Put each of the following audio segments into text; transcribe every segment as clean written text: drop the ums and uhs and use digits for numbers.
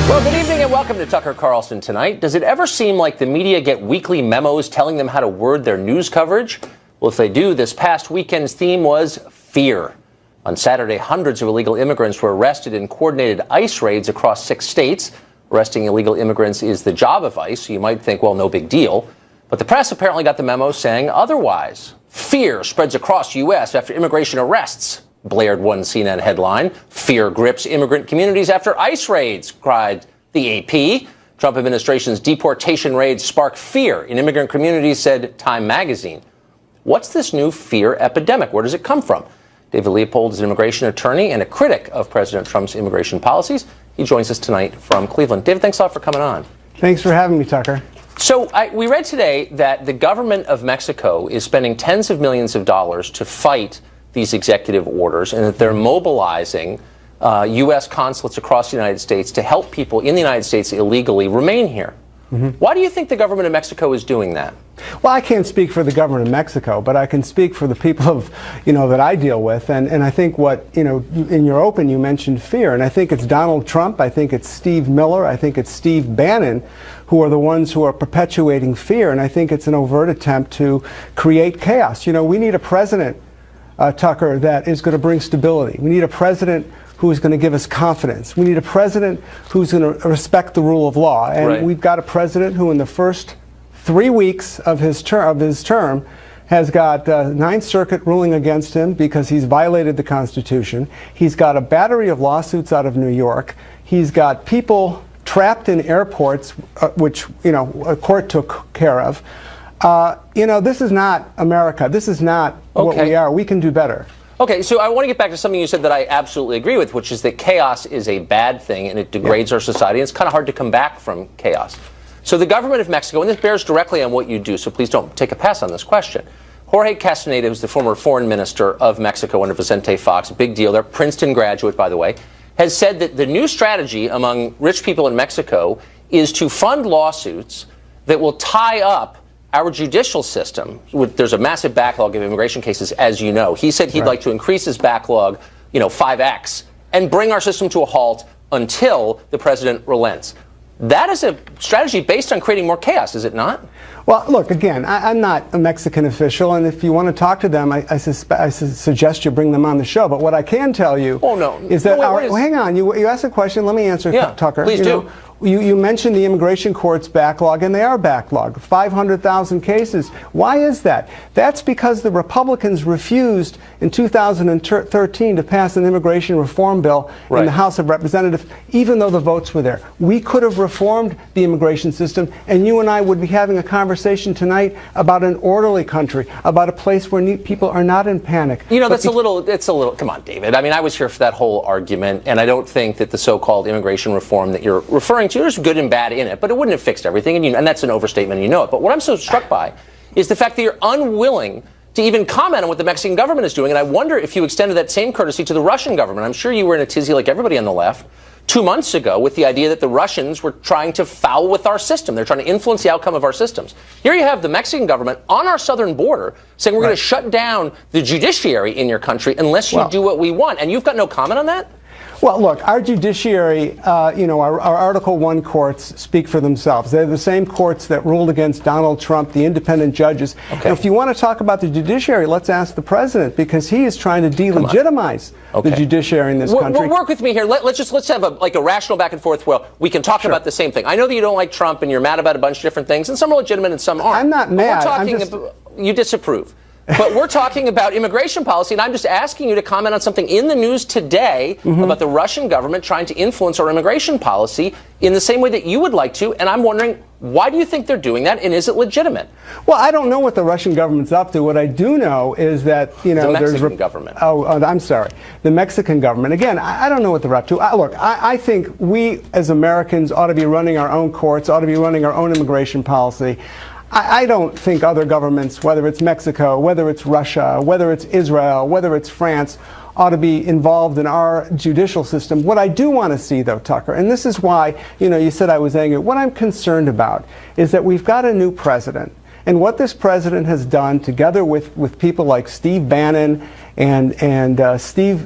Well, good evening and welcome to Tucker Carlson Tonight. Does it ever seem like the media get weekly memos telling them how to word their news coverage? Well, if they do, this past weekend's theme was fear. On Saturday, hundreds of illegal immigrants were arrested in coordinated ICE raids across 6 states. Arresting illegal immigrants is the job of ICE, so you might think, well, no big deal. But the press apparently got the memo saying otherwise. Fear spreads across the U.S. after immigration arrests, blared one CNN headline. Fear grips immigrant communities after ICE raids, cried the AP. Trump administration's deportation raids spark fear in immigrant communities, said Time magazine. What's this new fear epidemic? Where does it come from? David Leopold is an immigration attorney and a critic of President Trump's immigration policies. He joins us tonight from Cleveland. David, thanks a lot for coming on. Thanks for having me, Tucker. So we read today that the government of Mexico is spending tens of millions of dollars to fight these executive orders, and that they're mobilizing U.S. consulates across the United States to help people in the United States illegally remain here. Why do you think the government of Mexico is doing that? Well, I can't speak for the government of Mexico, but I can speak for the people of, that I deal with. And I think in your open, you mentioned fear. And I think it's Donald Trump. I think it's Steve Miller. I think it's Steve Bannon who are the ones who are perpetuating fear. And I think it's an overt attempt to create chaos. We need a president, Tucker, that is going to bring stability. We need a president who is going to give us confidence. We need a president who's going to respect the rule of law. And We've got a president who in the first 3 weeks of his term has got Ninth Circuit ruling against him because he's violated the Constitution. He's got a battery of lawsuits out of New York. He's got people trapped in airports, which a court took care of. This is not America. This is not what we are. We can do better. Okay, so I want to get back to something you said that I absolutely agree with, which is that chaos is a bad thing and it degrades our society. And it's kind of hard to come back from chaos. So the government of Mexico, and this bears directly on what you do, so please don't take a pass on this question. Jorge Castaneda, who's the former foreign minister of Mexico under Vicente Fox, big deal there, Princeton graduate, by the way, has said that the new strategy among rich people in Mexico is to fund lawsuits that will tie up our judicial system. There's a massive backlog of immigration cases, as you know. He said he'd like to increase his backlog, 5x, and bring our system to a halt until the president relents. That is a strategy based on creating more chaos, is it not? Well, look, again, I'm not a Mexican official, and if you want to talk to them, I suggest you bring them on the show. But what I can tell you is that hang on, you asked a question. Let me answer, Tucker. Please do. You mentioned the immigration court's backlog, and they are backlogged, 500,000 cases. Why is that? That's because the Republicans refused in 2013 to pass an immigration reform bill in the House of Representatives, even though the votes were there. We could have reformed the immigration system, and you and I would be having a conversation tonight about an orderly country, about a place where people are not in panic. It's a little, come on, David. I mean, I was here for that whole argument, and I don't think that the so-called immigration reform that you're referring to, there's good and bad in it, but it wouldn't have fixed everything, and that's an overstatement, and you know it. But what I'm so struck by is the fact that you're unwilling to even comment on what the Mexican government is doing, and I wonder if you extended that same courtesy to the Russian government. I'm sure you were in a tizzy like everybody on the left 2 months ago with the idea that the Russians were trying to foul with our system. They're trying to influence the outcome of our systems. Here you have the Mexican government on our southern border saying we're going to shut down the judiciary in your country unless you do what we want, and you've got no comment on that? Well, look, our judiciary, our Article I courts speak for themselves. They're the same courts that ruled against Donald Trump, the independent judges. And if you want to talk about the judiciary, let's ask the president, because he is trying to delegitimize the judiciary in this country. Work with me here. Let's have a rational back and forth where we can talk about the same thing. I know that you don't like Trump and you're mad about a bunch of different things, and some are legitimate and some aren't. I'm not mad. You disapprove. But we're talking about immigration policy, and I'm just asking you to comment on something in the news today about the Russian government trying to influence our immigration policy in the same way that you would like to, and I'm wondering, why do you think they're doing that, and is it legitimate? Well, I don't know what the Russian government's up to. What I do know is that, the Mexican government. I'm sorry. The Mexican government. Again, I don't know what they're up to. Look, I think we as Americans ought to be running our own courts, ought to be running our own immigration policy. I don't think other governments, whether it's Mexico, whether it's Russia, whether it's Israel, whether it's France, ought to be involved in our judicial system. What I do want to see, though, Tucker, and this is why, you said I was angry, what I'm concerned about is that we've got a new president. And what this president has done, together with people like Steve Bannon and Stephen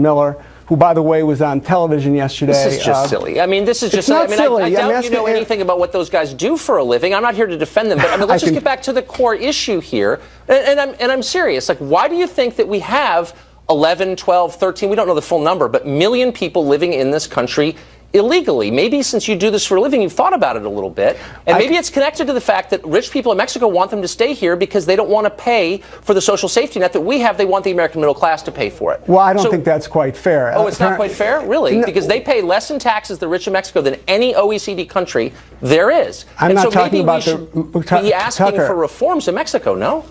Miller, who, by the way, was on television yesterday. This is just silly. I mean, this is just not silly. I doubt you know anything about what those guys do for a living. I'm not here to defend them, but I mean, let's just get back to the core issue here. And I'm serious. Like, why do you think that we have 11, 12, 13, we don't know the full number, but million people living in this country illegally? Maybe since you do this for a living, you've thought about it a little bit. And maybe it's connected to the fact that rich people in Mexico want them to stay here because they don't want to pay for the social safety net that we have. They want the American middle class to pay for it. Well, I don't think that's quite fair. Oh, it's not quite fair? Really? No. Because they pay less in taxes, the rich in Mexico, than any OECD country there is. I'm not talking about maybe we should be asking for reforms in Mexico, no?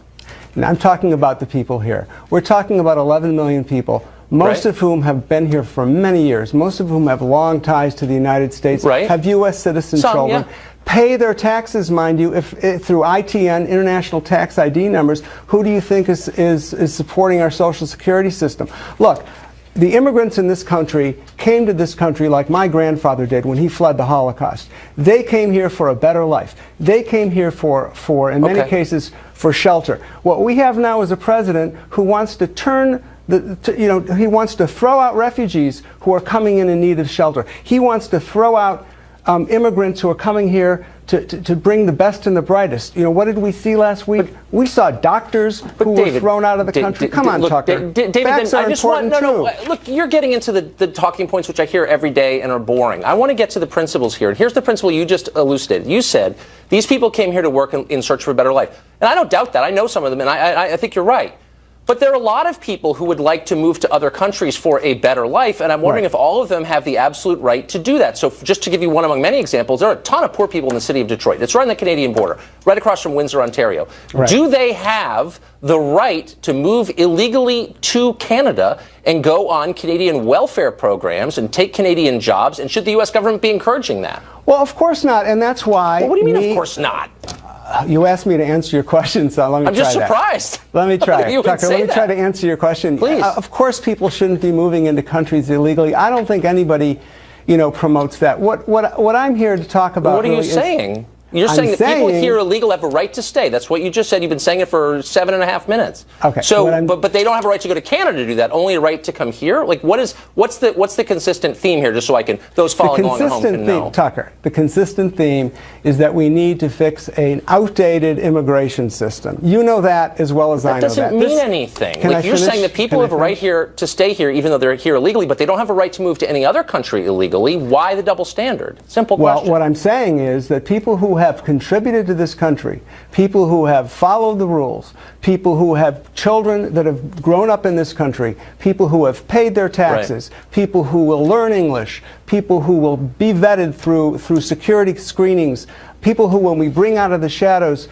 I'm talking about the people here. We're talking about 11 million people. Most of whom have been here for many years, most of whom have long ties to the United States, have U.S. citizen children, pay their taxes, mind you, if through ITN, International Tax ID numbers. Who do you think is supporting our Social Security system? Look, the immigrants in this country came to this country like my grandfather did when he fled the Holocaust. They came here for a better life. They came here for in many cases, for shelter. What we have now is a president who wants to turn he wants to throw out refugees who are coming in need of shelter. He wants to throw out immigrants who are coming here to bring the best and the brightest. What did we see last week? We saw doctors who were thrown out of the country. Come on, Tucker. David, facts are important too. Look, you're getting into the talking points which I hear every day and are boring. I want to get to the principles here. And here's the principle you just elucidated. You said these people came here to work in search for a better life. And I don't doubt that. I know some of them, and I think you're right. But there are a lot of people who would like to move to other countries for a better life, and I'm wondering if all of them have the absolute right to do that. So just to give you one among many examples, there are a ton of poor people in the city of Detroit. It's right on the Canadian border, right across from Windsor, Ontario. Do they have the right to move illegally to Canada and go on Canadian welfare programs and take Canadian jobs? And should the U.S. government be encouraging that? Well, of course not, and that's why... Well, what do you mean, of course not? You asked me to answer your question, so let me try that. I'm just surprised. Let me try it. Tucker, let me try to answer your question. Please. Of course people shouldn't be moving into countries illegally. I don't think anybody, promotes that. What I'm here to talk about... What are you saying? You're saying that people here illegal have a right to stay. That's what you just said. You've been saying it for 7.5 minutes. Okay. So, but they don't have a right to go to Canada to do that. Only a right to come here. Like, what's the consistent theme here? Just so those following along at home can know. Tucker, the consistent theme is that we need to fix an outdated immigration system. You know that as well as I know that. That doesn't mean anything. Like, you're saying that people have a right here to stay here, even though they're here illegally, but they don't have a right to move to any other country illegally. Why the double standard? Simple question. Well, what I'm saying is that people who have contributed to this country, people who have followed the rules, people who have children that have grown up in this country, people who have paid their taxes, people who will learn English, people who will be vetted through security screenings, people who, when we bring out of the shadows,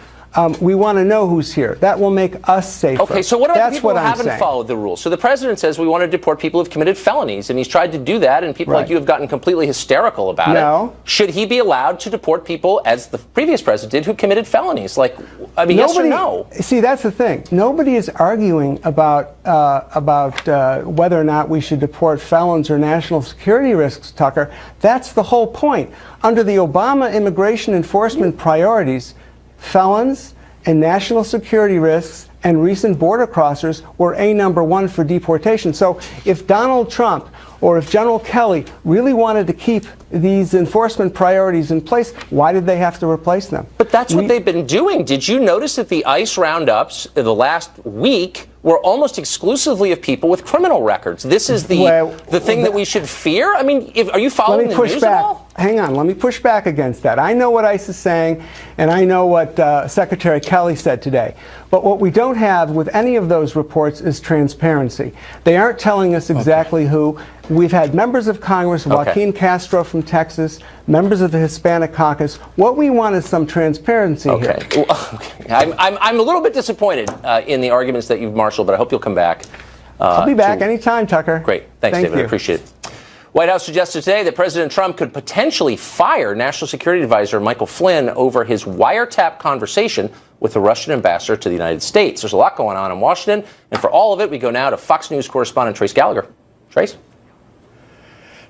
we want to know who's here. That will make us safer. Okay, so what about the people who haven't followed the rules? So the president says we want to deport people who've committed felonies, and he's tried to do that, and people like you have gotten completely hysterical about it. Should he be allowed to deport people, as the previous president did, who committed felonies? Like, I mean, yes or no? See, that's the thing. Nobody is arguing about whether or not we should deport felons or national security risks, Tucker. That's the whole point. Under the Obama immigration enforcement priorities, felons and national security risks and recent border crossers were #1 for deportation. So if Donald Trump or if General Kelly really wanted to keep these enforcement priorities in place, why did they have to replace them? But that's what they've been doing. Did you notice that the ICE roundups in the last week were almost exclusively of people with criminal records? This is the thing that we should fear? I mean, are you following the news at all? Hang on, let me push back against that. I know what ICE is saying, and I know what Secretary Kelly said today. But what we don't have with any of those reports is transparency. They aren't telling us exactly who. We've had members of Congress, Joaquin Castro from Texas, members of the Hispanic Caucus. What we want is some transparency here. I'm a little bit disappointed in the arguments that you've marshaled, but I hope you'll come back. I'll be back anytime, Tucker. Great. Thanks, David. I appreciate it. White House suggested today that President Trump could potentially fire National Security Advisor Michael Flynn over his wiretap conversation with the Russian ambassador to the United States. There's a lot going on in Washington, and for all of it, we go now to Fox News correspondent Trace Gallagher. Trace?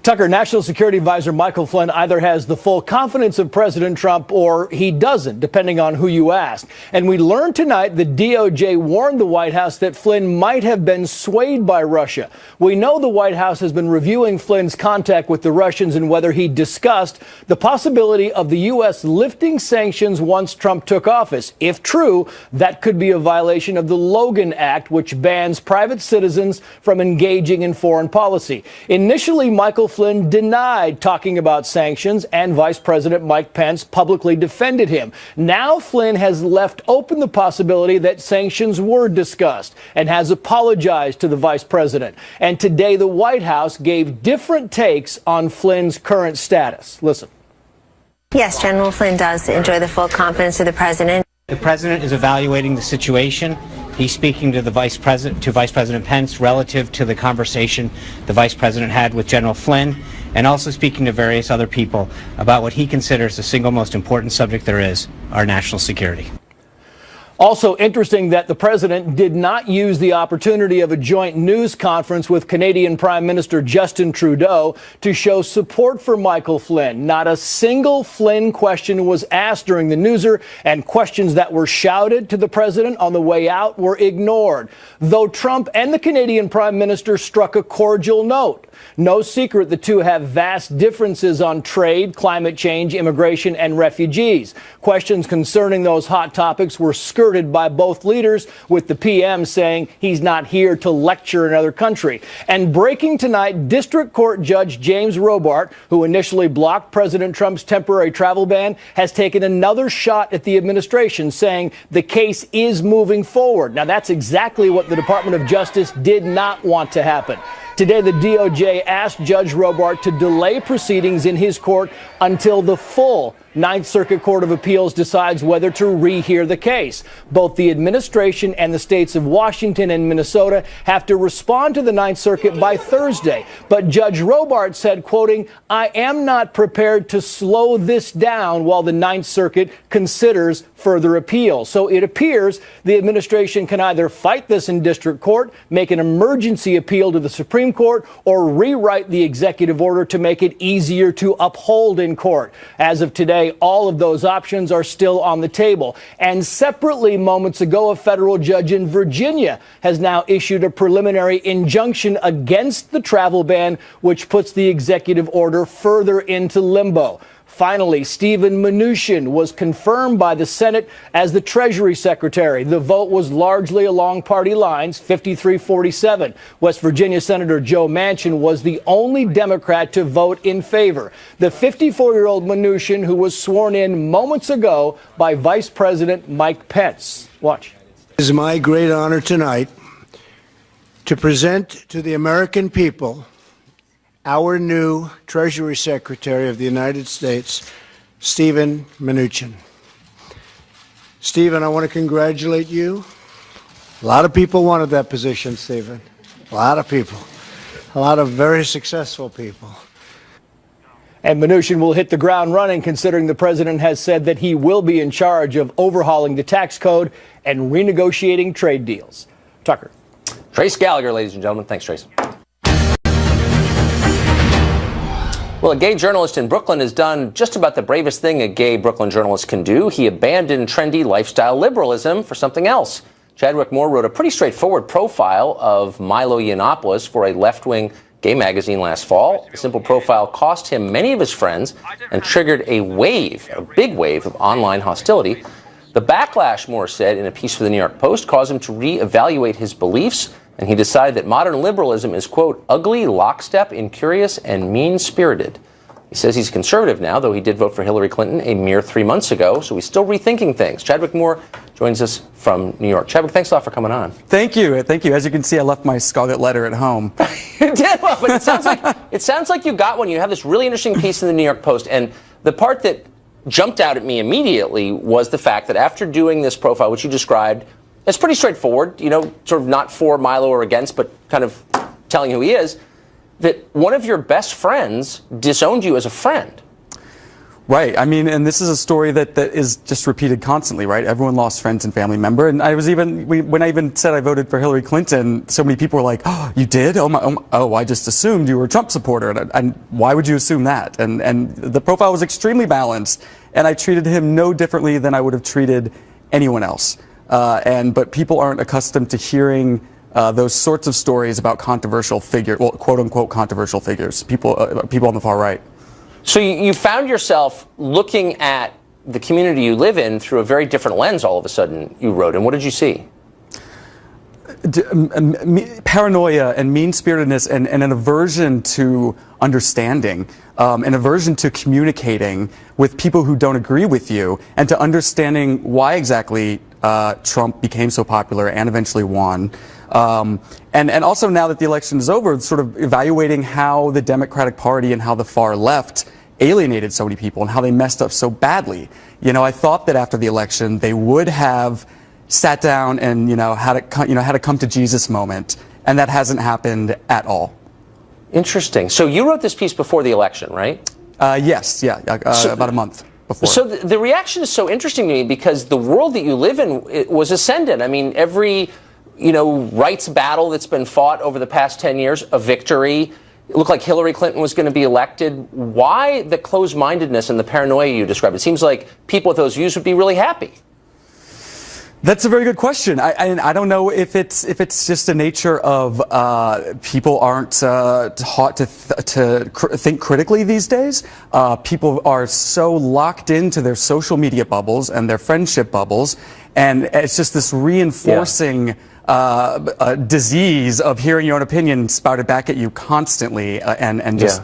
Tucker, National Security Advisor Michael Flynn either has the full confidence of President Trump or he doesn't, depending on who you ask. And we learned tonight the DOJ warned the White House that Flynn might have been swayed by Russia. We know the White House has been reviewing Flynn's contact with the Russians and whether he discussed the possibility of the U.S. lifting sanctions once Trump took office. If true, that could be a violation of the Logan Act, which bans private citizens from engaging in foreign policy. Initially, Michael Flynn denied talking about sanctions, and Vice President Mike Pence publicly defended him. Now Flynn has left open the possibility that sanctions were discussed and has apologized to the vice president. And today the White House gave different takes on Flynn's current status. Listen. Yes, General Flynn does enjoy the full confidence of the president. The president is evaluating the situation. He's speaking to Vice President Pence relative to the conversation the vice president had with General Flynn, and also speaking to various other people about what he considers the single most important subject there is, our national security. Also interesting that the president did not use the opportunity of a joint news conference with Canadian Prime Minister Justin Trudeau to show support for Michael Flynn. Not a single Flynn question was asked during the newser, and questions that were shouted to the president on the way out were ignored. Though Trump and the Canadian Prime Minister struck a cordial note. No secret the two have vast differences on trade, climate change, immigration, and refugees. Questions concerning those hot topics were skirted by both leaders, with the PM saying he's not here to lecture another country. And breaking tonight, District Court Judge James Robart, who initially blocked President Trump's temporary travel ban, has taken another shot at the administration, saying the case is moving forward. Now, that's exactly what the Department of Justice did not want to happen. Today, the DOJ asked Judge Robart to delay proceedings in his court until the full Ninth Circuit Court of Appeals decides whether to rehear the case. Both the administration and the states of Washington and Minnesota have to respond to the Ninth Circuit by Thursday. But Judge Robart said, quoting, "I am not prepared to slow this down while the Ninth Circuit considers further appeals." So it appears the administration can either fight this in district court, make an emergency appeal to the Supreme Court, or rewrite the executive order to make it easier to uphold in court. As of today, all of those options are still on the table. And separately, moments ago, a federal judge in Virginia has now issued a preliminary injunction against the travel ban, which puts the executive order further into limbo. Finally, Steven Mnuchin was confirmed by the Senate as the Treasury Secretary. The vote was largely along party lines, 53-47. West Virginia Senator Joe Manchin was the only Democrat to vote in favor. The 54-year-old Mnuchin, who was sworn in moments ago by Vice President Mike Pence. Watch. It is my great honor tonight to present to the American people our new Treasury Secretary of the United States, Steven Mnuchin. Steven, I want to congratulate you. A lot of people wanted that position, Steven. A lot of people. A lot of very successful people. And Mnuchin will hit the ground running, considering the president has said that he will be in charge of overhauling the tax code and renegotiating trade deals. Tucker. Trace Gallagher, ladies and gentlemen. Thanks, Trace. Well, a gay journalist in Brooklyn has done just about the bravest thing a gay Brooklyn journalist can do. He abandoned trendy lifestyle liberalism for something else. Chadwick Moore wrote a pretty straightforward profile of Milo Yiannopoulos for a left-wing gay magazine last fall. The simple profile cost him many of his friends and triggered a big wave of online hostility. The backlash, Moore said in a piece for the New York Post, caused him to reevaluate his beliefs, and he decided that modern liberalism is, quote, ugly, lockstep, incurious, and mean-spirited. He says he's conservative now, though he did vote for Hillary Clinton a mere 3 months ago, so he's still rethinking things. Chadwick Moore joins us from New York. Chadwick, thanks a lot for coming on. Thank you. Thank you. As you can see, I left my scarlet letter at home. You did, well, but it sounds like you got one. You have this really interesting piece in the New York Post, and the part that jumped out at me immediately was the fact that after doing this profile, which you described, it's pretty straightforward, you know, sort of not for Milo or against, but kind of telling who he is, that one of your best friends disowned you as a friend. Right. I mean, and this is a story that is just repeated constantly, right? Everyone lost friends and family member. And I was when I even said I voted for Hillary Clinton, so many people were like, "Oh, you did? Oh, I just assumed you were a Trump supporter." And why would you assume that? And the profile was extremely balanced, and I treated him no differently than I would have treated anyone else. But people aren't accustomed to hearing those sorts of stories about controversial figures, well, quote unquote controversial figures, people on the far right. So you found yourself looking at the community you live in through a very different lens all of a sudden, you wrote. And what did you see? Paranoia and mean-spiritedness and an aversion to understanding, an aversion to communicating with people who don't agree with you, and to understanding why exactly Trump became so popular and eventually won. And also, now that the election is over, sort of evaluating how the Democratic Party and how the far left alienated so many people and how they messed up so badly. You know, I thought that after the election they would have sat down and had a come to Jesus moment, and that hasn't happened at all. Interesting. So you wrote this piece before the election, right? Yes. Yeah. About a month before. So the reaction is so interesting to me because the world that you live in, it was ascendant. I mean, every rights battle that's been fought over the past 10 years, a victory. It looked like Hillary Clinton was going to be elected. Why the closed-mindedness and the paranoia you described? It seems like people with those views would be really happy. That's a very good question. I don't know if it's just a nature of people aren't taught to think critically these days. People are so locked into their social media bubbles and their friendship bubbles, and it's just this reinforcing disease of hearing your own opinion spouted back at you constantly, and just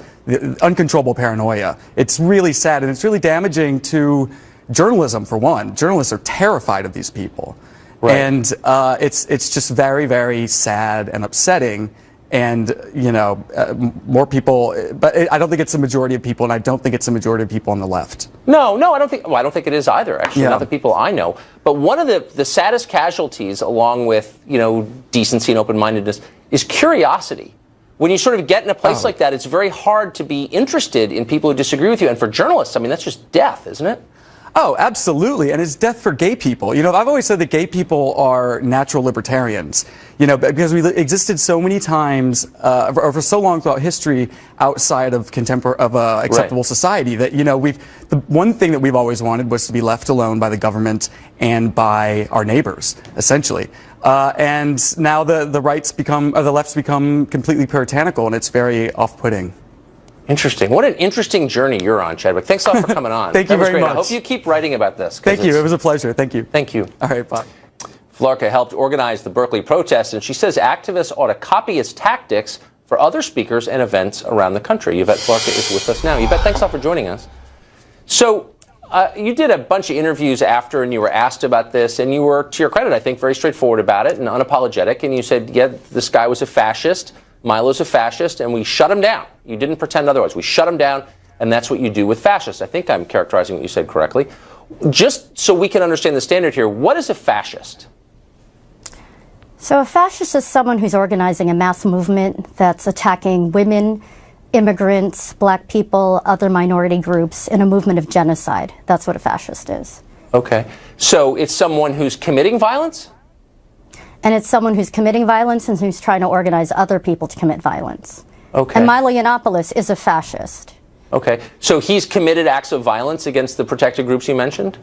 uncontrollable paranoia. It's really sad, and it's really damaging to journalism, for one. Journalists are terrified of these people. Right. And it's just very, very sad and upsetting. And, more people, but I don't think it's the majority of people, and I don't think it's the majority of people on the left. No, I don't think it is either, actually, not the people I know. But one of the saddest casualties, along with, decency and open-mindedness, is curiosity. When you sort of get in a place like that, it's very hard to be interested in people who disagree with you. And for journalists, I mean, that's just death, isn't it? Oh, absolutely. And it's death for gay people. I've always said that gay people are natural libertarians, because we existed so many times, or for so long throughout history, outside of acceptable society, that, the one thing that we've always wanted was to be left alone by the government and by our neighbors, essentially. And now the left's become completely puritanical, and it's very off-putting. Interesting. What an interesting journey you're on, Chadwick. Thanks a lot for coming on. Thank you very much. I hope you keep writing about this. Thank you. It was a pleasure. Thank you. Thank you. All right, bye. Flarka helped organize the Berkeley protest, and she says activists ought to copy its tactics for other speakers and events around the country. Yvette Flarka is with us now. Yvette, thanks a lot for joining us. So you did a bunch of interviews after, and you were asked about this, and you were, to your credit, I think, very straightforward about it and unapologetic, and you said, yeah, this guy was a fascist. Milo's a fascist, and we shut him down. You didn't pretend otherwise. We shut him down, and that's what you do with fascists. I think I'm characterizing what you said correctly. Just so we can understand the standard here, what is a fascist? So a fascist is someone who's organizing a mass movement that's attacking women, immigrants, black people, other minority groups in a movement of genocide. That's what a fascist is. Okay. So it's someone who's committing violence? And it's someone who's committing violence and who's trying to organize other people to commit violence. Okay. And Milo Yiannopoulos is a fascist. Okay. So he's committed acts of violence against the protected groups you mentioned?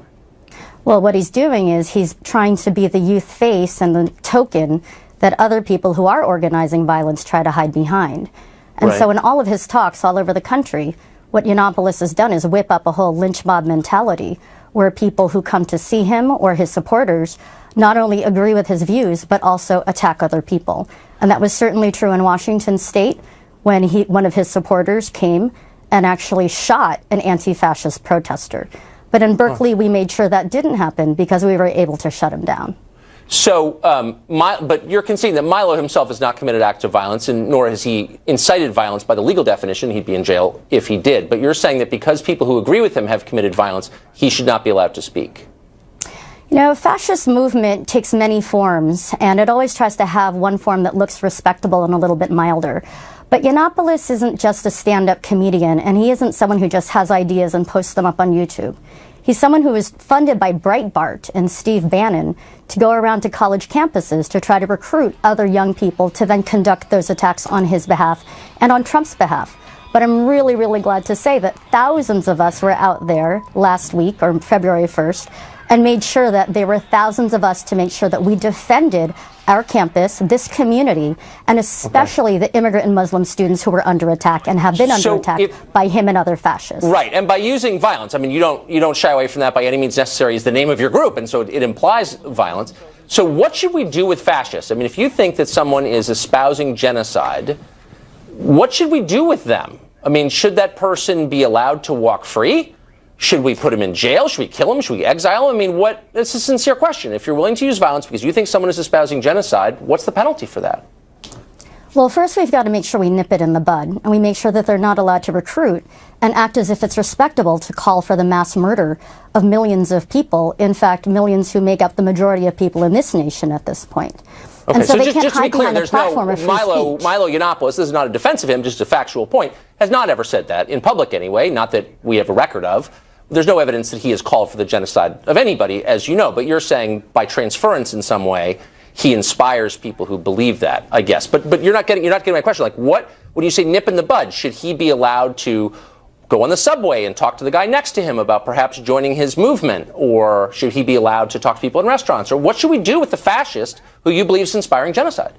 Well, what he's doing is he's trying to be the youth face and the token that other people who are organizing violence try to hide behind. And so in all of his talks all over the country, what Yiannopoulos has done is whip up a whole lynch mob mentality where people who come to see him or his supporters not only agree with his views, but also attack other people. And that was certainly true in Washington State when one of his supporters came and actually shot an anti-fascist protester. But in Berkeley, we made sure that didn't happen because we were able to shut him down. So, but you're conceding that Milo himself has not committed acts of violence, and nor has he incited violence by the legal definition. He'd be in jail if he did. But you're saying that because people who agree with him have committed violence, he should not be allowed to speak. You know, fascist movement takes many forms, and it always tries to have one form that looks respectable and a little bit milder. But Yiannopoulos isn't just a stand-up comedian, and he isn't someone who just has ideas and posts them up on YouTube. He's someone who is funded by Breitbart and Steve Bannon to go around to college campuses to try to recruit other young people to then conduct those attacks on his behalf and on Trump's behalf. But I'm really, really glad to say that thousands of us were out there last week, or February 1st, and made sure that there were thousands of us to make sure that we defended our campus, this community, and especially the immigrant and Muslim students who were under attack and have been under attack by him and other fascists. Right, and by using violence, I mean, you don't shy away from that by any means necessary is the name of your group, and so it implies violence. So what should we do with fascists? I mean, if you think that someone is espousing genocide, what should we do with them? I mean, should that person be allowed to walk free? Should we put him in jail? Should we kill him? Should we exile him? I mean, it's a sincere question. If you're willing to use violence because you think someone is espousing genocide, what's the penalty for that? Well, first we've got to make sure we nip it in the bud, and we make sure that they're not allowed to recruit and act as if it's respectable to call for the mass murder of millions of people. In fact, millions who make up the majority of people in this nation at this point. Okay, and so they just can't to be hide clear, behind the there's platform of free speech. Milo Yiannopoulos, this is not a defense of him, just a factual point, has not ever said that, in public anyway, not that we have a record of. There's no evidence that he has called for the genocide of anybody, as you know, but you're saying by transference in some way, he inspires people who believe that, I guess. But you're not getting my question. Like, when you say nip in the bud, should he be allowed to go on the subway and talk to the guy next to him about perhaps joining his movement? Or should he be allowed to talk to people in restaurants? Or what should we do with the fascist who you believe is inspiring genocide?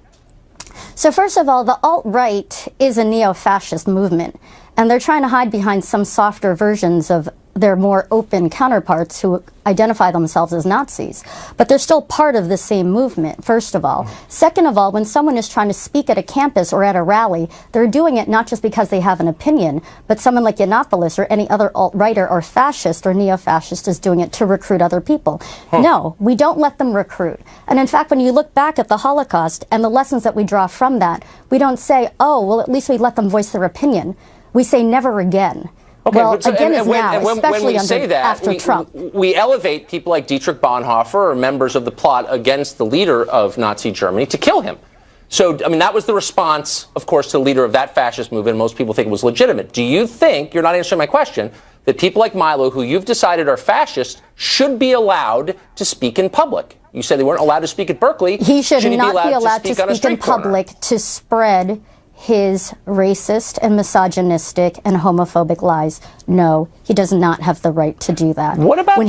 So first of all, the alt-right is a neo-fascist movement, and they're trying to hide behind some softer versions of their more open counterparts who identify themselves as Nazis. But they're still part of the same movement, first of all. Second of all, when someone is trying to speak at a campus or at a rally, they're doing it not just because they have an opinion, but someone like Yiannopoulos or any other alt-righter or fascist or neo-fascist is doing it to recruit other people. No, we don't let them recruit. And in fact, when you look back at the Holocaust and the lessons that we draw from that, we don't say, oh, well, at least we let them voice their opinion. We say never again. Okay, well, but again is now, especially after Trump. We elevate people like Dietrich Bonhoeffer or members of the plot against the leader of Nazi Germany to kill him. So, I mean, that was the response, of course, to the leader of that fascist movement. Most people think it was legitimate. Do you think, you're not answering my question, that people like Milo, who you've decided are fascist, should be allowed to speak in public? You said they weren't allowed to speak at Berkeley. He should not be allowed to speak in corner? public to spread his racist and misogynistic and homophobic lies. No, he does not have the right to do that. What about when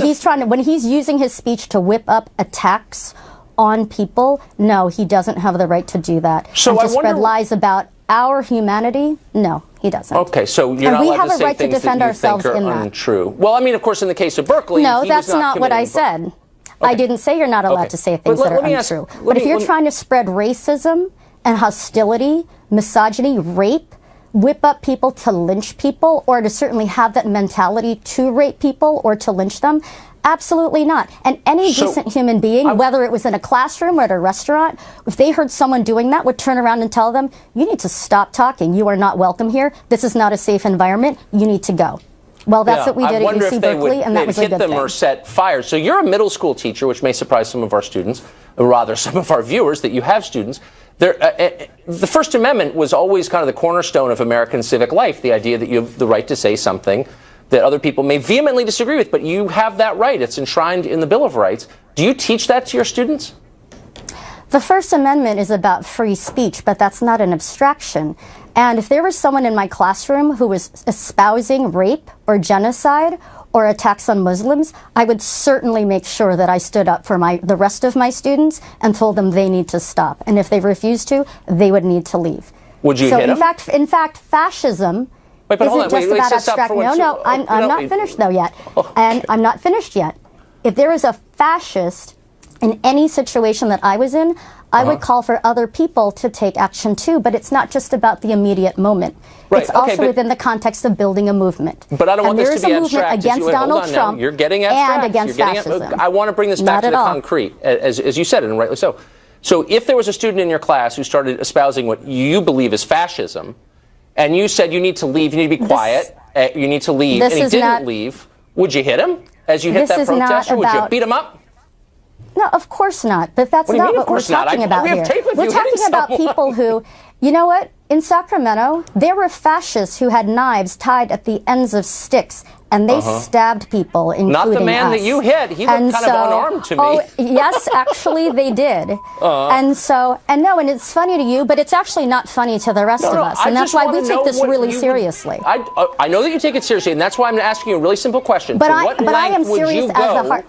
he's using his speech to whip up attacks on people? No, he doesn't have the right to do that. So and to spread lies about our humanity? No, he doesn't. Okay, so you're not allowed to say things that you think are untrue. Well, I mean, of course, in the case of Berkeley, no, that's not what I said. Okay. I didn't say you're not allowed to say things that are untrue. But if you're trying to spread racism and hostility, misogyny, rape, whip up people to lynch people, or to certainly have that mentality to rape people or to lynch them, absolutely not. And any decent human being, whether it was in a classroom or at a restaurant, if they heard someone doing that, would turn around and tell them, you need to stop talking. You are not welcome here. This is not a safe environment. You need to go. Well, that's what we did at UC Berkeley, and that was a good thing. Hit them or set fires. So you're a middle school teacher, which may surprise some of our students, or rather some of our viewers, that you have students. The First Amendment was always kind of the cornerstone of American civic life, the idea that you have the right to say something that other people may vehemently disagree with, but you have that right. It's enshrined in the Bill of Rights. Do you teach that to your students? The First Amendment is about free speech, but that's not an abstraction. And if there was someone in my classroom who was espousing rape or genocide or attacks on Muslims, I would certainly make sure that I stood up for the rest of my students and told them they need to stop. And if they refused to, they would need to leave. Would you hit them? In fact, fascism isn't just about abstract. No, I'm not finished though yet. And I'm not finished yet. If there is a fascist in any situation that I was in, I would call for other people to take action too, but it's not just about the immediate moment. Right, it's also within the context of building a movement. But I don't want this to be abstract. There is a movement against Donald Trump You're getting abstract. and against fascism. I want to bring this back to the concrete, as you said, and rightly so. So if there was a student in your class who started espousing what you believe is fascism, and you said you need to leave, you need to be quiet, you need to leave, and he didn't leave, would you hit him as you hit that protester? Would you beat him up? No, of course not. But that's not what we're talking about here. We're talking about people who, you know what? In Sacramento, there were fascists who had knives tied at the ends of sticks, and they stabbed people, including us. Not the man that you hit. He looked kind of unarmed to me. Oh, yes, actually, they did. And it's funny to you, but it's actually not funny to the rest of us. And that's why we take this really seriously. I know that you take it seriously, and that's why I'm asking you a really simple question. But I am serious as a heart.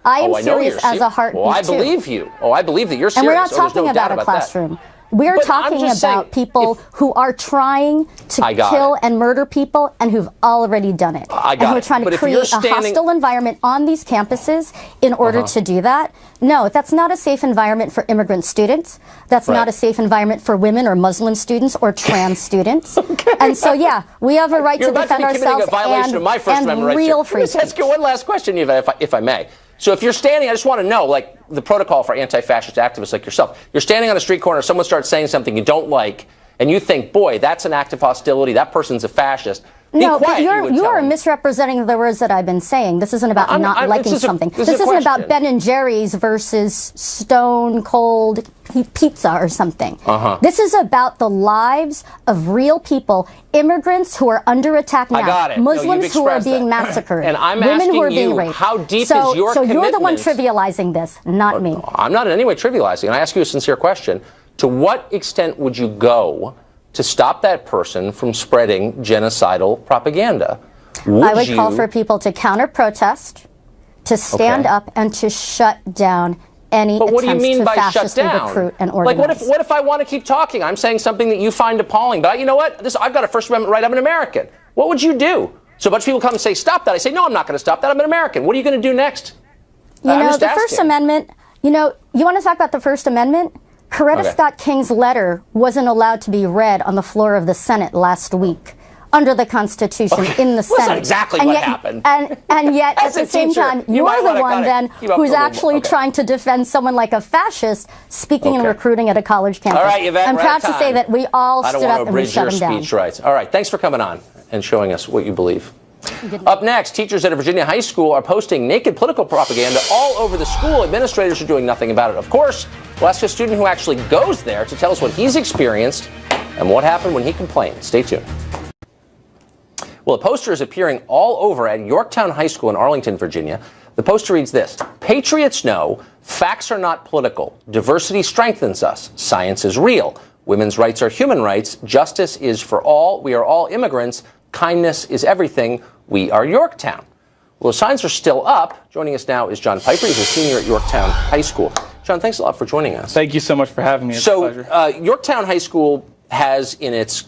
I am serious as a heartbeat, I believe you. Oh, I believe that you're serious. And we're not talking about a classroom. We're talking about people who are trying to kill and murder people and who've already done it. And who are trying to create a hostile environment on these campuses in order to do that. No, that's not a safe environment for immigrant students. That's not a safe environment for women or Muslim students or trans students. And so, yeah, we have a right to defend ourselves a violation of my First Amendment rights. Real free speech. Let me ask you one last question, Eva, if I may. So if you're standing, I just want to know, like, the protocol for anti-fascist activists like yourself. You're standing on a street corner, someone starts saying something you don't like, and you think, boy, that's an act of hostility, that person's a fascist. No, but you are misrepresenting the words that I've been saying. This isn't about not liking something. This isn't about Ben and Jerry's versus Stone Cold Pizza or something. This is about the lives of real people, immigrants who are under attack now, I got it. Muslims who are being massacred, and I'm women who are asking being you, raped. how deep is your So commitment? you're the one trivializing this, not me. I'm not in any way trivializing, and I ask you a sincere question. To what extent would you go to stop that person from spreading genocidal propaganda? I would call for people to counter-protest, to stand up, and to shut down any attempts to fascistly recruit and organize. Like, what if I want to keep talking? I'm saying something that you find appalling, but you know what? I've got a First Amendment right. I'm an American. What would you do? So a bunch of people come and say, stop that. I say, no, I'm not going to stop that. I'm an American. What are you going to do next? You know, the First Amendment, you want to talk about the First Amendment? Coretta Scott King's letter wasn't allowed to be read on the floor of the Senate last week under the Constitution in the Senate. That's exactly what happened. And yet, at the same time, you're the one then who's actually trying to defend someone like a fascist speaking and recruiting at a college campus. All right, Yvette, I'm proud to say that we all stood up and we shut him down. Speech rights. All right, thanks for coming on and showing us what you believe. Up next, teachers at a Virginia high school are posting naked political propaganda all over the school. Administrators are doing nothing about it. Of course, we'll ask a student who actually goes there to tell us what he's experienced and what happened when he complained. Stay tuned. Well, a poster is appearing all over at Yorktown High School in Arlington, Virginia. The poster reads this: Patriots know facts are not political. Diversity strengthens us. Science is real. Women's rights are human rights. Justice is for all. We are all immigrants. Kindness is everything. We are Yorktown. Well, the signs are still up. Joining us now is John Piper. He's a senior at Yorktown High School. John, thanks a lot for joining us. Thank you so much for having me. It's a pleasure. Yorktown High School has in its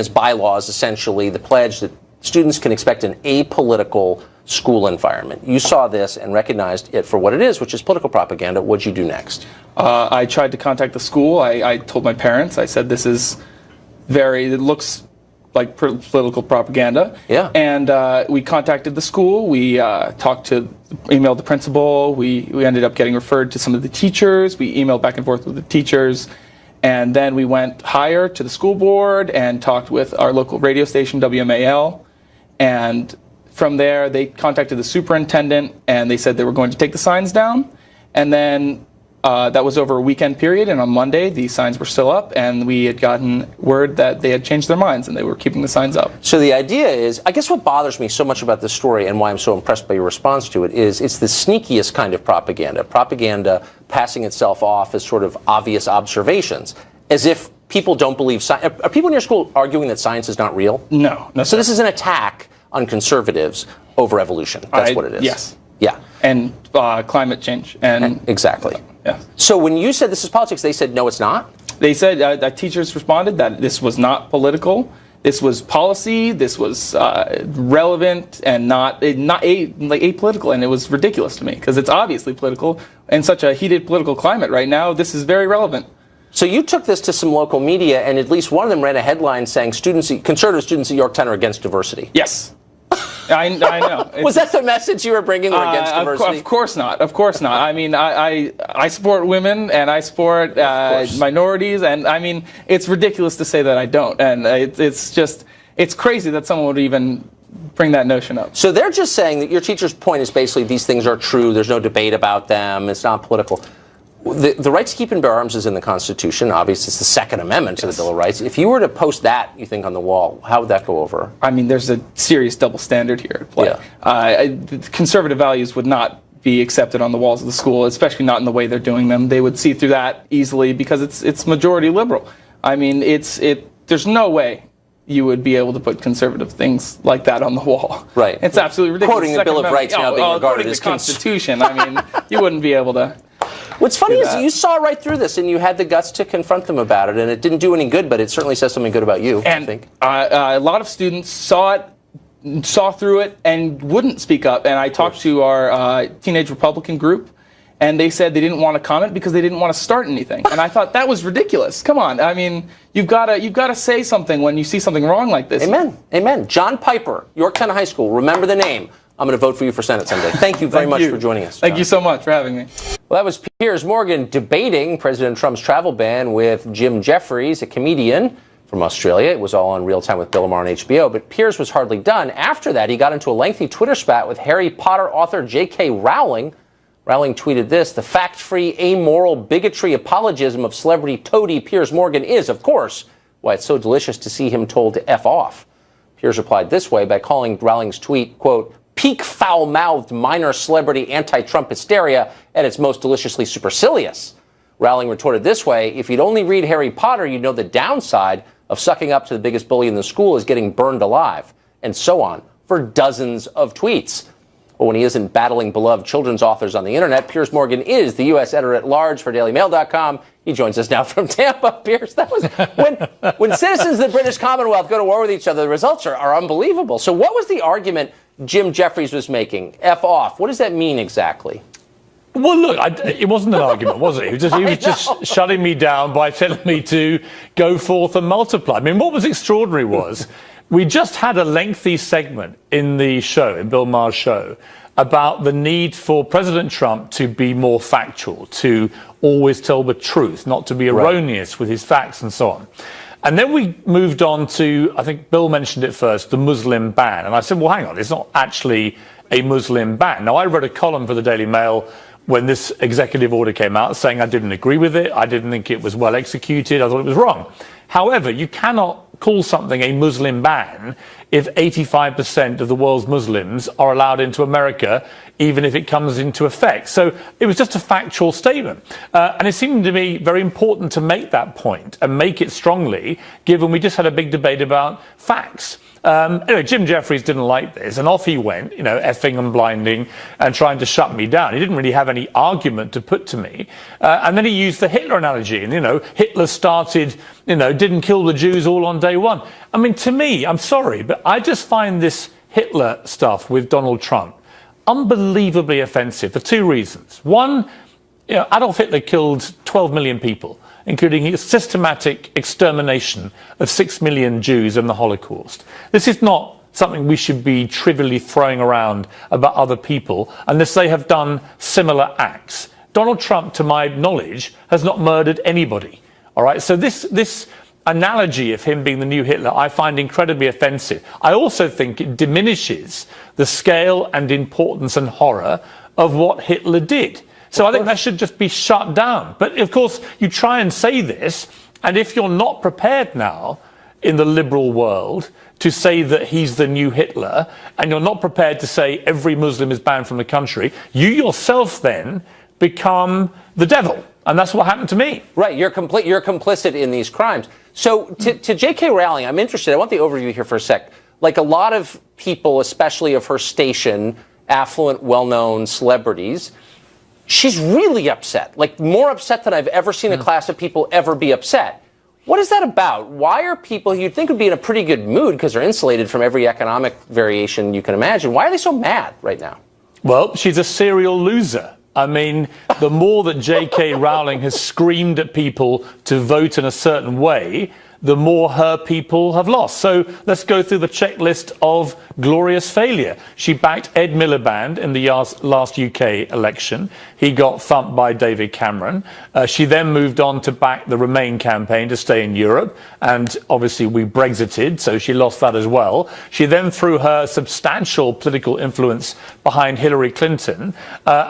bylaws essentially the pledge that students can expect an apolitical school environment. You saw this and recognized it for what it is, which is political propaganda. What'd you do next? I tried to contact the school. I told my parents. I said, this is it looks like political propaganda. Yeah. And we contacted the school. We emailed the principal. We ended up getting referred to some of the teachers. We emailed back and forth with the teachers. And then we went higher to the school board and talked with our local radio station, WMAL. And from there, they contacted the superintendent, and they said they were going to take the signs down. And then that was over a weekend period, and on Monday, the signs were still up, and we had gotten word that they had changed their minds, and they were keeping the signs up. So the idea is, I guess what bothers me so much about this story and why I'm so impressed by your response to it is it's the sneakiest kind of propaganda. Propaganda passing itself off as sort of obvious observations, as if people don't believe science. Are people in your school arguing that science is not real? No. So this is an attack on conservatives over evolution. That's what it is. Yes. Yeah. And climate change. And exactly. Yeah. So when you said this is politics, they said, no, it's not? They said that teachers responded that this was not political. This was policy. This was relevant and not apolitical. And it was ridiculous to me because it's obviously political. In such a heated political climate right now, this is very relevant. So you took this to some local media, and at least one of them ran a headline saying conservative students at Yorktown are against diversity. Yes. I know. Was that the message you were bringing? They're against diversity? Of course not. Of course not. I mean, I support women and I support minorities, and I mean, it's ridiculous to say that I don't. And it's crazy that someone would even bring that notion up. So they're just saying that your teacher's point is basically these things are true. There's no debate about them. It's not political. The right to keep and bear arms is in the Constitution. Obviously, it's the Second Amendment to the Bill of Rights. If you were to post that, you think, on the wall, how would that go over? I mean, there's a serious double standard here. Conservative values would not be accepted on the walls of the school, especially not in the way they're doing them. They would see through that easily because it's majority liberal. I mean, there's no way you would be able to put conservative things like that on the wall. Right. It's absolutely ridiculous. Quoting the Bill of Rights now being regarded as the Constitution. I mean, you wouldn't be able to. What's funny is you saw right through this, and you had the guts to confront them about it, and it didn't do any good, but it certainly says something good about you, and, I think. A lot of students saw through it, and wouldn't speak up. And I talked to our teenage Republican group, and they said they didn't want to comment because they didn't want to start anything. And I thought that was ridiculous. Come on, I mean, you've got to say something when you see something wrong like this. Amen. Amen. John Piper, Yorktown High School. Remember the name. I'm going to vote for you for Senate someday. Thank you very much for joining us, John. Thank you so much for having me. Well, that was Piers Morgan debating President Trump's travel ban with Jim Jeffries, a comedian from Australia. It was all on Real Time with Bill Maher on HBO, but Piers was hardly done. After that, he got into a lengthy Twitter spat with Harry Potter author J.K. Rowling. Rowling tweeted this: the fact-free, amoral bigotry apologism of celebrity toady Piers Morgan is, of course, why it's so delicious to see him told to F off. Piers replied this way by calling Rowling's tweet, quote, peak foul-mouthed minor celebrity anti-Trump hysteria at its most deliciously supercilious. Rowling retorted this way: if you'd only read Harry Potter, you'd know the downside of sucking up to the biggest bully in the school is getting burned alive, and so on, for dozens of tweets. But when he isn't battling beloved children's authors on the internet, Piers Morgan is the U.S. editor-at-large for DailyMail.com. He joins us now from Tampa. Piers, that was when citizens of the British Commonwealth go to war with each other, the results are unbelievable. So what was the argument Jim Jeffries was making? F off. What does that mean exactly? Well, look, it wasn't an argument, was it? He was just shutting me down by telling me to go forth and multiply. I mean, what was extraordinary was we just had a lengthy segment in the show, in Bill Maher's show, about the need for President Trump to be more factual, to always tell the truth, not to be erroneous with his facts and so on. And then we moved on to, I think Bill mentioned it first, the Muslim ban. And I said, well, hang on, it's not actually a Muslim ban. Now, I read a column for the Daily Mail when this executive order came out saying I didn't agree with it. I didn't think it was well executed. I thought it was wrong. However, you cannot call something a Muslim ban if 85% of the world's Muslims are allowed into America, even if it comes into effect. So it was just a factual statement. And it seemed to me very important to make that point and make it strongly, given we just had a big debate about facts. Anyway, Jim Jeffries didn't like this, and off he went, effing and blinding and trying to shut me down. He didn't really have any argument to put to me. And then he used the Hitler analogy, and, Hitler started, didn't kill the Jews all on day one. I mean, to me, I'm sorry, but I just find this Hitler stuff with Donald Trump unbelievably offensive for two reasons. One, Adolf Hitler killed 12 million people, including a systematic extermination of 6 million Jews in the Holocaust. This is not something we should be trivially throwing around about other people unless they have done similar acts. Donald Trump, to my knowledge, has not murdered anybody. All right, so this analogy of him being the new Hitler, I find incredibly offensive. I also think it diminishes the scale and importance and horror of what Hitler did. So I think that should just be shut down. But of course, you try and say this, and if you're not prepared now in the liberal world to say that he's the new Hitler, and you're not prepared to say every Muslim is banned from the country, you yourself then become the devil. And that's what happened to me. Right, you're complicit in these crimes. So to J.K. Rowling, I'm interested. I want the overview here for a sec. Like a lot of people, especially of her station, affluent, well-known celebrities, she's really upset, like more upset than I've ever seen a class of people ever be upset. What is that about? Why are people you'd think would be in a pretty good mood because they're insulated from every economic variation you can imagine? Why are they so mad right now? Well, she's a serial loser. I mean, the more that J.K. Rowling has screamed at people to vote in a certain way, the more her people have lost. So let's go through the checklist of glorious failure. She backed Ed Miliband in the last UK election. He got thumped by David Cameron. She then moved on to back the Remain campaign to stay in Europe. And obviously we Brexited, so she lost that as well. She then threw her substantial political influence behind Hillary Clinton,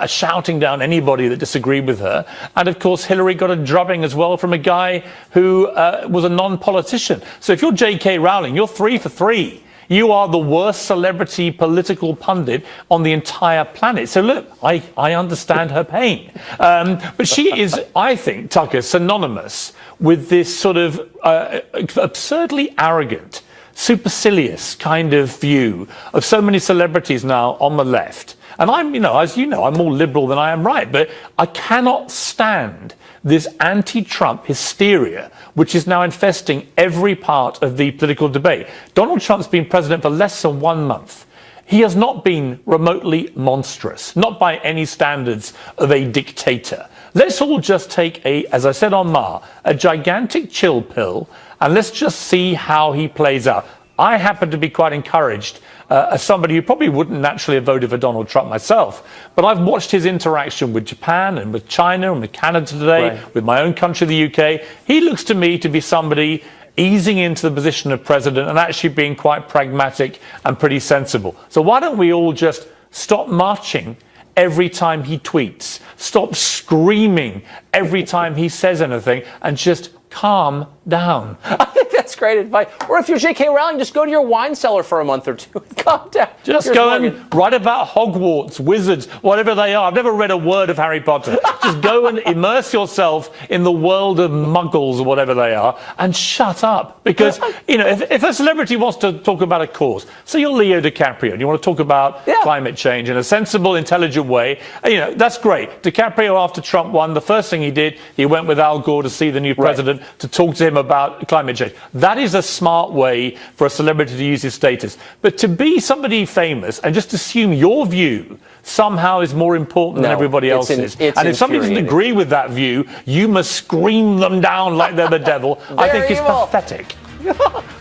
shouting down anybody that disagreed with her. And of course, Hillary got a drubbing as well from a guy who was a non-politician. So if you're J.K. Rowling, you're 3 for 3. You are the worst celebrity political pundit on the entire planet. So look, I understand her pain. But she is, I think, Tucker, synonymous with this sort of absurdly arrogant, supercilious kind of view of so many celebrities now on the left. And I'm, as you know, I'm more liberal than I am right, but I cannot stand this anti-Trump hysteria, which is now infesting every part of the political debate. Donald Trump's been president for less than 1 month. He has not been remotely monstrous, not by any standards of a dictator. Let's all just take as I said on a gigantic chill pill, and let's just see how he plays out. I happen to be quite encouraged as somebody who probably wouldn't naturally have voted for Donald Trump myself, but I've watched his interaction with Japan and with China and with Canada today, with my own country, the UK. He looks to me to be somebody easing into the position of president and actually being quite pragmatic and pretty sensible. So why don't we all just stop marching every time he tweets, stop screaming every time he says anything, and just calm down? I think that's great advice. Or if you're J.K. Rowling, just go to your wine cellar for a month or two. Calm down. Just go and write about Hogwarts, wizards, whatever they are. I've never read a word of Harry Potter. Just go and immerse yourself in the world of muggles or whatever they are and shut up. Because, if a celebrity wants to talk about a cause, so you're Leo DiCaprio and you want to talk about climate change in a sensible, intelligent way, that's great. DiCaprio, after Trump won, the first thing he did, he went with Al Gore to see the new president to talk to him about climate change. That is a smart way for a celebrity to use his status. But to be somebody famous and just assume your view somehow is more important than everybody else's. And if somebody doesn't agree with that view, you must scream them down like they're the devil. I think it's pathetic.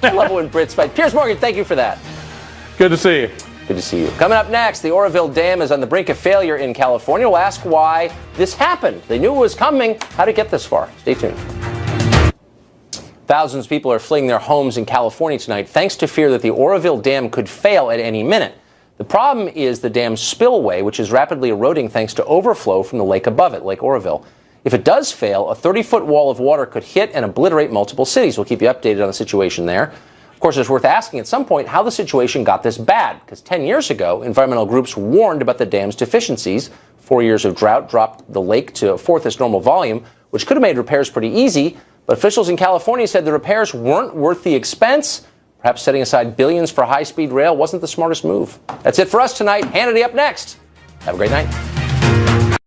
I love it when Brits fight. Piers Morgan, thank you for that. Good to see you. Good to see you. Coming up next, the Oroville Dam is on the brink of failure in California. We'll ask why this happened. They knew it was coming. How did it get this far? Stay tuned. Thousands of people are fleeing their homes in California tonight thanks to fear that the Oroville Dam could fail at any minute. The problem is the dam's spillway, which is rapidly eroding thanks to overflow from the lake above it, Lake Oroville. If it does fail, a 30-foot wall of water could hit and obliterate multiple cities. We'll keep you updated on the situation there. Of course, it's worth asking at some point how the situation got this bad, because 10 years ago, environmental groups warned about the dam's deficiencies. 4 years of drought dropped the lake to a fourth its normal volume, which could have made repairs pretty easy. But officials in California said the repairs weren't worth the expense. Perhaps setting aside billions for high-speed rail wasn't the smartest move. That's it for us tonight. Hannity up next. Have a great night.